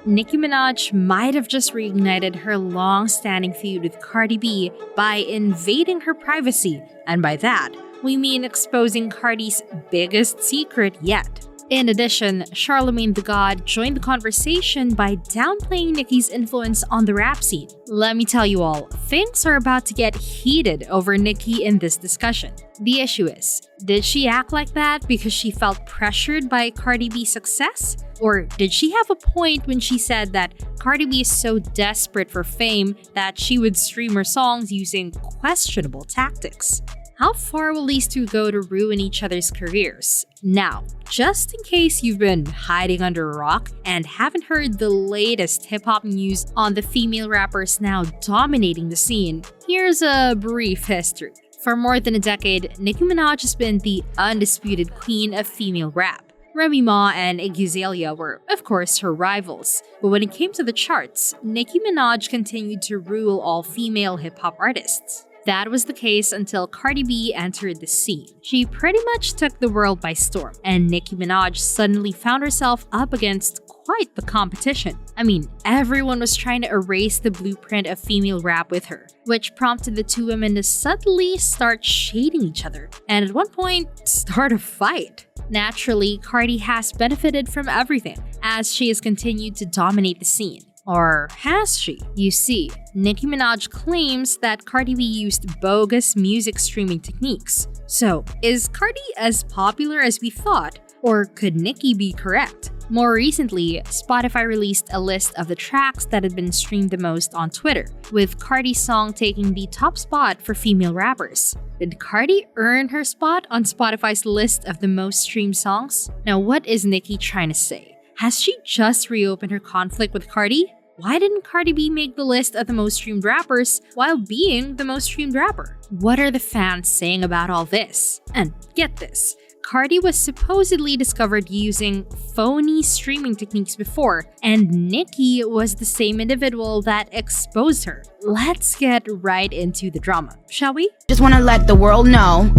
Nicki Minaj might have just reignited her long-standing feud with Cardi B by invading her privacy, and by that, we mean exposing Cardi's biggest secret yet. In addition, Charlemagne the God joined the conversation by downplaying Nicki's influence on the rap scene. Let me tell you all, things are about to get heated over Nicki in this discussion. The issue is, did she act like that because she felt pressured by Cardi B's success? Or did she have a point when she said that Cardi B is so desperate for fame that she would stream her songs using questionable tactics? How far will these two go to ruin each other's careers? Now, just in case you've been hiding under a rock and haven't heard the latest hip-hop news on the female rappers now dominating the scene, here's a brief history. For more than a decade, Nicki Minaj has been the undisputed queen of female rap. Remy Ma and Iggy Azalea were, of course, her rivals. But when it came to the charts, Nicki Minaj continued to rule all female hip-hop artists. That was the case until Cardi B entered the scene. She pretty much took the world by storm, and Nicki Minaj suddenly found herself up against quite the competition. I mean, everyone was trying to erase the blueprint of female rap with her, which prompted the two women to suddenly start shading each other, and at one point, start a fight. Naturally, Cardi has benefited from everything, as she has continued to dominate the scene. Or has she? You see, Nicki Minaj claims that Cardi B used bogus music streaming techniques. So, is Cardi as popular as we thought? Or could Nicki be correct? More recently, Spotify released a list of the tracks that had been streamed the most on Twitter, with Cardi's song taking the top spot for female rappers. Did Cardi earn her spot on Spotify's list of the most streamed songs? Now, what is Nicki trying to say? Has she just reopened her conflict with Cardi? Why didn't Cardi B make the list of the most streamed rappers while being the most streamed rapper? What are the fans saying about all this? And get this, Cardi was supposedly discovered using phony streaming techniques before, and Nicki was the same individual that exposed her. Let's get right into the drama, shall we? Just want to let the world know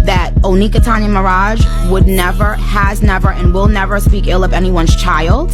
that Onika Tanya Mirage would never, has never, and will never speak ill of anyone's child.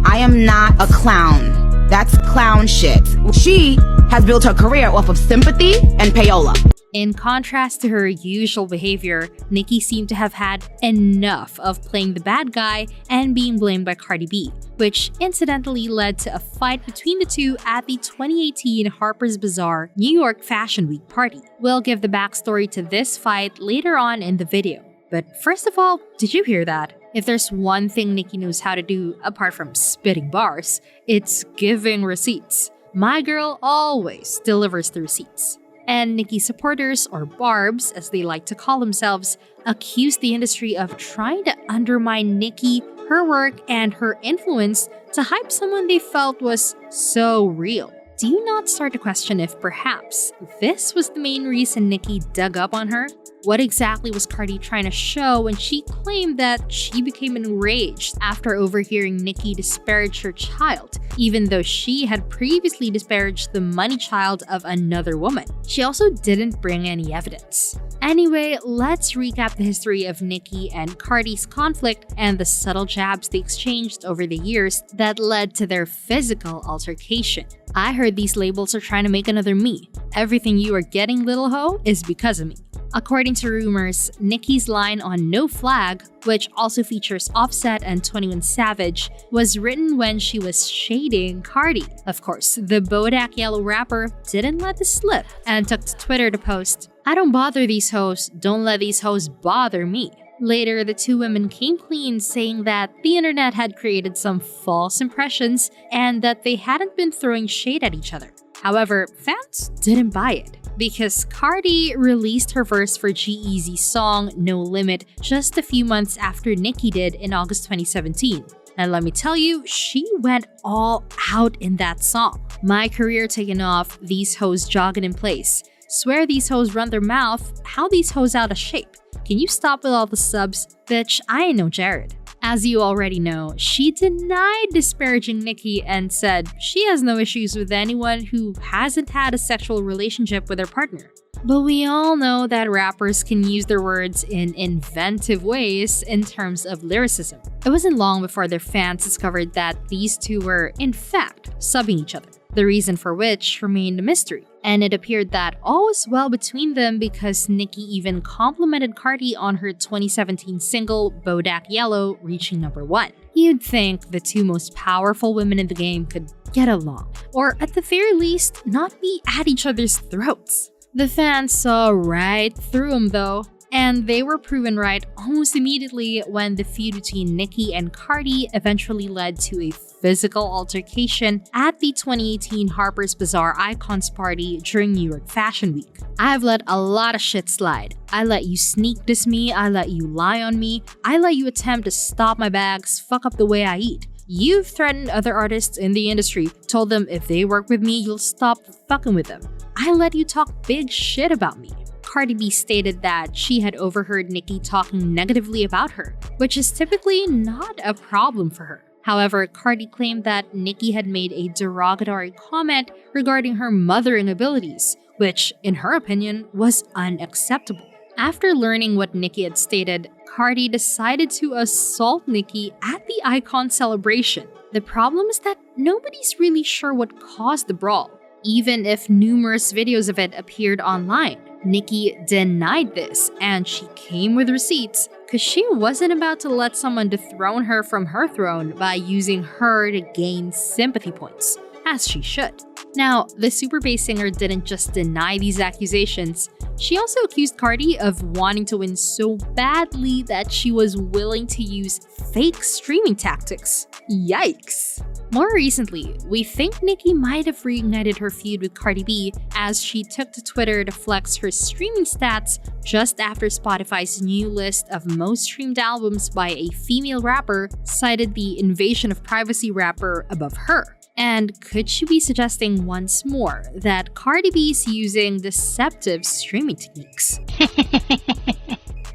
I am not a clown. That's clown shit. She has built her career off of sympathy and payola. In contrast to her usual behavior, Nicki seemed to have had enough of playing the bad guy and being blamed by Cardi B, which incidentally led to a fight between the two at the 2018 Harper's Bazaar New York Fashion Week party. We'll give the backstory to this fight later on in the video. But first of all, did you hear that? If there's one thing Nicki knows how to do apart from spitting bars, it's giving receipts. My girl always delivers the receipts. And Nicki's supporters, or Barbs as they like to call themselves, accuse the industry of trying to undermine Nicki, her work, and her influence to hype someone they felt was so real. Do you not start to question if perhaps this was the main reason Nicki dug up on her? What exactly was Cardi trying to show when she claimed that she became enraged after overhearing Nicki disparage her child, even though she had previously disparaged the money child of another woman? She also didn't bring any evidence. Anyway, let's recap the history of Nicki and Cardi's conflict and the subtle jabs they exchanged over the years that led to their physical altercation. I heard these labels are trying to make another me. Everything you are getting, little hoe, is because of me. According to rumors, Nicki's line on No Flag, which also features Offset and 21 Savage, was written when she was shading Cardi. Of course, the Bodak Yellow rapper didn't let this slip and took to Twitter to post, "I don't bother these hoes, don't let these hoes bother me." Later, the two women came clean, saying that the internet had created some false impressions and that they hadn't been throwing shade at each other. However, fans didn't buy it, because Cardi released her verse for G-Eazy's song No Limit just a few months after Nicki did in August 2017. And let me tell you, she went all out in that song. My career taken off, these hoes jogging in place. Swear these hoes run their mouth, how these hoes out of shape. Can you stop with all the subs? Bitch, I ain't no Jared. As you already know, she denied disparaging Nicki and said she has no issues with anyone who hasn't had a sexual relationship with her partner. But we all know that rappers can use their words in inventive ways in terms of lyricism. It wasn't long before their fans discovered that these two were, in fact, subbing each other, the reason for which remained a mystery. And it appeared that all was well between them because Nicki even complimented Cardi on her 2017 single Bodak Yellow reaching #1. You'd think the two most powerful women in the game could get along, or at the very least, not be at each other's throats. The fans saw right through them though, and they were proven right almost immediately when the feud between Nicki and Cardi eventually led to a physical altercation at the 2018 Harper's Bazaar Icons party during New York Fashion Week. I've let a lot of shit slide. I let you sneak diss me, I let you lie on me, I let you attempt to stop my bags, fuck up the way I eat. You've threatened other artists in the industry, told them if they work with me, you'll stop fucking with them. I let you talk big shit about me. Cardi B stated that she had overheard Nicki talking negatively about her, which is typically not a problem for her. However, Cardi claimed that Nicki had made a derogatory comment regarding her mothering abilities, which, in her opinion, was unacceptable. After learning what Nicki had stated, Cardi decided to assault Nicki at the Icon celebration. The problem is that nobody's really sure what caused the brawl, even if numerous videos of it appeared online. Nicki denied this, and she came with receipts because she wasn't about to let someone dethrone her from her throne by using her to gain sympathy points, as she should. Now, the super bass singer didn't just deny these accusations, she also accused Cardi of wanting to win so badly that she was willing to use fake streaming tactics. Yikes! More recently, we think Nicki might have reignited her feud with Cardi B as she took to Twitter to flex her streaming stats just after Spotify's new list of most streamed albums by a female rapper cited the invasion of privacy rapper above her. And could she be suggesting once more that Cardi B is using deceptive streaming techniques?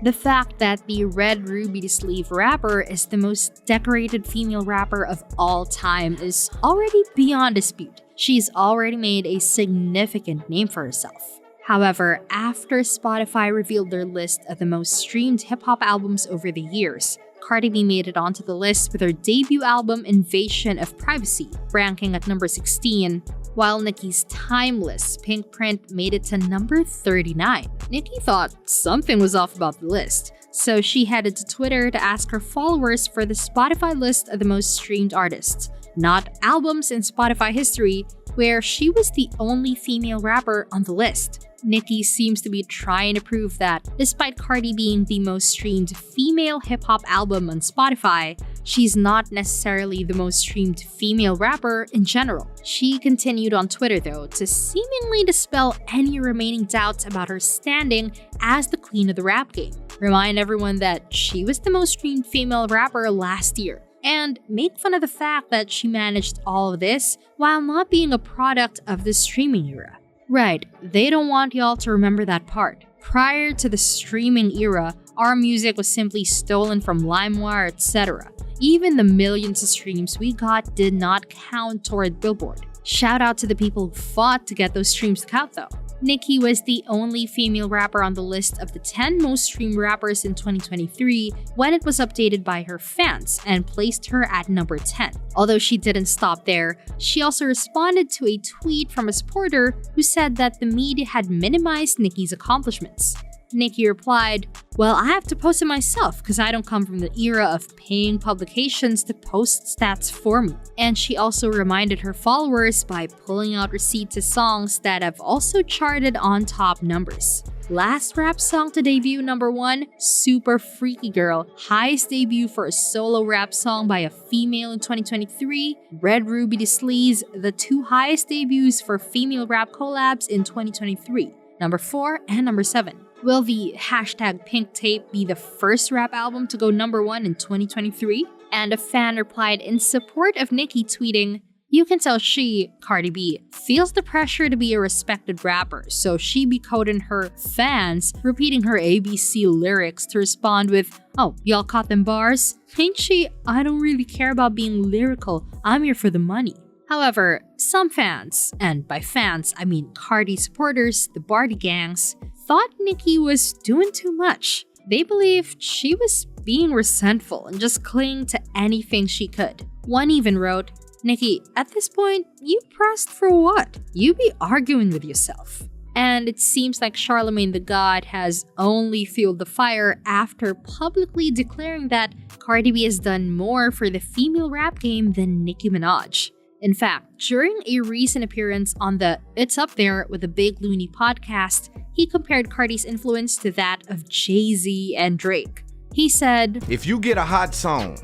The fact that the Red Ruby to Sleeve rapper is the most decorated female rapper of all time is already beyond dispute. She's already made a significant name for herself. However, after Spotify revealed their list of the most streamed hip-hop albums over the years, Cardi B made it onto the list with her debut album Invasion of Privacy, ranking at number 16, while Nicki's timeless Pink Print made it to number 39. Nicki thought something was off about the list, so she headed to Twitter to ask her followers for the Spotify list of the most streamed artists, not albums in Spotify history, where she was the only female rapper on the list. Nicki seems to be trying to prove that, despite Cardi being the most streamed female hip-hop album on Spotify, she's not necessarily the most streamed female rapper in general. She continued on Twitter though to seemingly dispel any remaining doubts about her standing as the queen of the rap game, remind everyone that she was the most streamed female rapper last year, and make fun of the fact that she managed all of this while not being a product of the streaming era. Right, they don't want y'all to remember that part. Prior to the streaming era, our music was simply stolen from LimeWire, etc. Even the millions of streams we got did not count toward Billboard. Shout out to the people who fought to get those streams to count though. Nicki was the only female rapper on the list of the 10 most streamed rappers in 2023 when it was updated by her fans and placed her at number 10. Although she didn't stop there, she also responded to a tweet from a supporter who said that the media had minimized Nicki's accomplishments. Nicki replied, "Well, I have to post it myself because I don't come from the era of paying publications to post stats for me." And she also reminded her followers by pulling out receipts to songs that have also charted on top numbers. Last rap song to debut number 1, Super Freaky Girl, highest debut for a solo rap song by a female in 2023. Red Ruby to Sleaze, the two highest debuts for female rap collabs in 2023, number 4 and number 7. Will the hashtag Pink Tape be the first rap album to go number 1 in 2023? And a fan replied in support of Nicki, tweeting, "You can tell she, Cardi B, feels the pressure to be a respected rapper, so she be coding her fans, repeating her ABC lyrics to respond with, 'Oh, y'all caught them bars? Ain't she? I don't really care about being lyrical, I'm here for the money.'" However, some fans, and by fans I mean Cardi supporters, the Bardi gangs, thought Nicki was doing too much. They believed she was being resentful and just clinging to anything she could. One even wrote, "Nicki, at this point, you pressed for what? You be arguing with yourself." And it seems like Charlemagne the God has only fueled the fire after publicly declaring that Cardi B has done more for the female rap game than Nicki Minaj. In fact, during a recent appearance on the It's Up There with the Big Looney podcast, he compared Cardi's influence to that of Jay-Z and Drake. He said, "If you get a hot song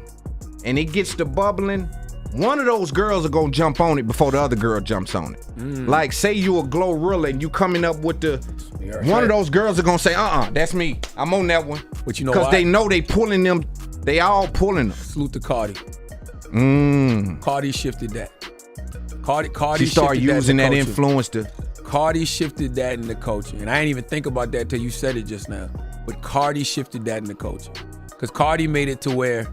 and it gets to bubbling, one of those girls are gonna jump on it before the other girl jumps on it. Like, say you a Glorilla and you coming up with one of those girls are gonna say, that's me. I'm on that one." But you know because why? they know they pulling them. They all pulling them. Salute to Cardi. Cardi shifted that. Cardi She started shifted using that that in the culture. influence to. Cardi shifted that in the culture. And I didn't even think about that till you said it just now. But Cardi shifted that in the culture. Because Cardi made it to where,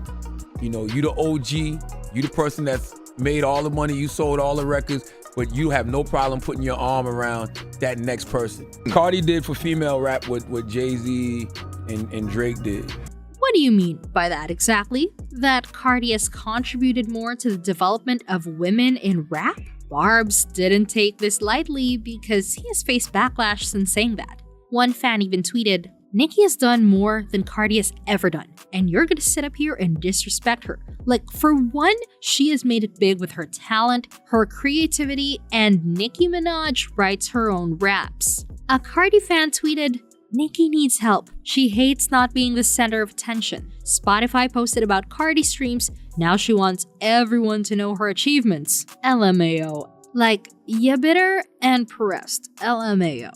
you the OG, you the person that's made all the money, you sold all the records, but you have no problem putting your arm around that next person. Cardi did for female rap what Jay-Z and Drake did. what do you mean by that exactly? That Cardi has contributed more to the development of women in rap? Barbs didn't take this lightly because he has faced backlash since saying that. One fan even tweeted, "Nicki has done more than Cardi has ever done, and you're gonna sit up here and disrespect her. Like, for one, she has made it big with her talent, her creativity, and Nicki Minaj writes her own raps." A Cardi fan tweeted, "Nicki needs help. She hates not being the center of attention. Spotify posted about Cardi streams. Now she wants everyone to know her achievements. LMAO. Like, ya bitter and pressed. LMAO."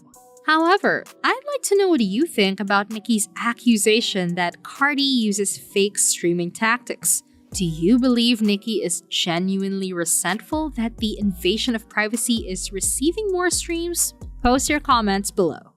However, I'd like to know what you think about Nicki's accusation that Cardi uses fake streaming tactics. Do you believe Nicki is genuinely resentful that the invasion of privacy is receiving more streams? Post your comments below.